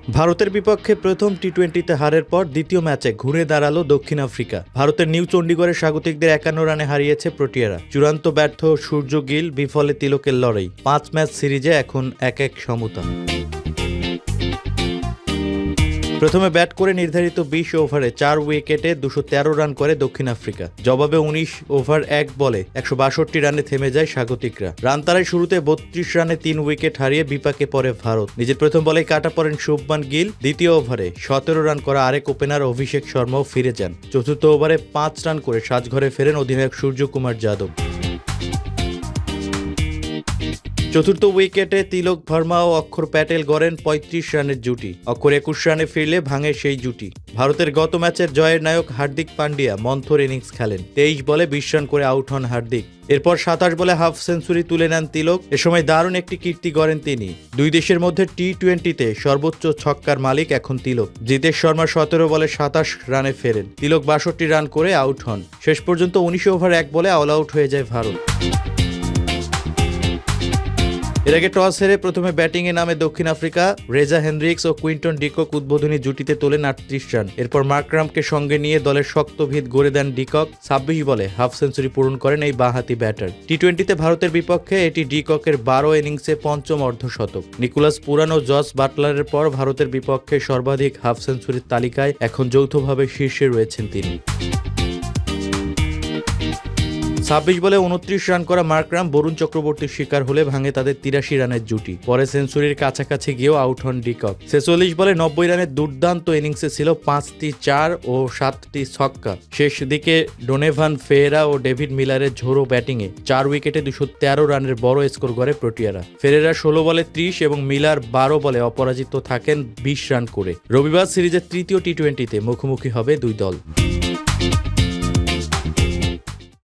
ভারতের বিপক্ষে প্রথম টি-20তে হারের পর দ্বিতীয় ম্যাচে ঘুরে দাঁড়ালো দক্ষিণ আফ্রিকা। ভারতের নিউ চণ্ডীগড়ে স্বাগতিকদের ৫১ রানে হারিয়েছে প্রোটিয়ারা। চূড়ান্ত ব্যর্থ সূর্য গিল, বিফলে তিলকের লড়াই। ৫ ম্যাচ সিরিজে এখন ১-১ সমতা। প্রথমে ব্যাট করে নির্ধারিত ২০ ওভারে ৪ উইকেটে ২১৩ রান করে দক্ষিণ আফ্রিকা। জবাবে ১৯ ওভার ১ বলে ১৬২ রানে থেমে যায় স্বাগতিকরা। রান তাড়ায় শুরুতে ৩২ রানে ৩ উইকেট হারিয়ে বিপাকে পড়ে ভারত। নিজের প্রথম বলেই কাটা পড়েন শুভমান গিল। দ্বিতীয় ওভারে ১৭ রান করা আরেক ওপেনার অভিষেক শর্মাও ফিরে যান। চতুর্থ ওভারে ৫ রান করে সাজঘরে ফেরেন অধিনায়ক সূর্যকুমার যাদব। চতুর্থ উইকেটে তিলক ভার্মা ও অক্ষর প্যাটেল গড়েন ৩৫ রানের জুটি। অক্ষর ২১ রানে ফিরলে ভাঙে সেই জুটি। ভারতের গত ম্যাচের জয়ের নায়ক হার্দিক পান্ডিয়া মন্থর ইনিংস খেলেন। ২৩ বলে ২০ রান করে আউট হন হার্দিক। এরপর ২৭ বলে হাফ সেঞ্চুরি তুলে নেন তিলক। এ সময় দারুণ একটি কীর্তি গড়েন তিনি। দুই দেশের মধ্যে টি-20তে সর্বোচ্চ ছক্কার মালিক এখন তিলক। জিতেশ শর্মা ১৭ বলে ২৭ রানে ফেরেন। তিলক ৬২ রান করে আউট হন। শেষ পর্যন্ত ১৯ ওভার ১ বলে অল আউট হয়ে যায় ভারত। এর আগে টস হেরে প্রথমে ব্যাটিংয়ে নামে দক্ষিণ আফ্রিকা। রেজা হেনড্রিক্স ও কুইন্টন ডিকক উদ্বোধনী জুটিতে তোলেন ৩৮ রান। এরপর মার্করামকে সঙ্গে নিয়ে দলের শক্ত ভিত গড়ে দেন ডিকক। ২৬ বলে হাফ সেঞ্চুরি পূরণ করেন এই বাঁহাতি ব্যাটার। টি-20তে ভারতের বিপক্ষে এটি ডিককের ১২ ইনিংসে পঞ্চম অর্ধশতক। নিকোলাস পুরান ও জস বাটলারের পর ভারতের বিপক্ষে সর্বাধিক হাফ সেঞ্চুরির তালিকায় এখন যৌথভাবে শীর্ষে রয়েছেন তিনি। ২৬ বলে ২৯ রান করা মার্করাম বরুণ চক্রবর্তীর শিকার হলে ভাঙে তাদের ৮৩ রানের জুটি। পরে সেঞ্চুরির কাছাকাছি গিয়েও আউট হন ডিকক। ৪৬ বলে ৯০ রানের দুর্দান্ত ইনিংসে ছিল ৫টি ৪ ও ৭টি ছক্কা। শেষ দিকে ডোনেভান ফেয়েরা ও ডেভিড মিলারের ঝোড়ো ব্যাটিংয়ে ৪ উইকেটে ২১৩ রানের বড় স্কোর করে প্রোটিয়ারা। ফেরেরা ১৬ বলে ৩০ এবং মিলার ১২ বলে অপরাজিত থাকেন ২০ রান করে। রবিবার সিরিজের তৃতীয় টি-20তে মুখোমুখি হবে দুই দল।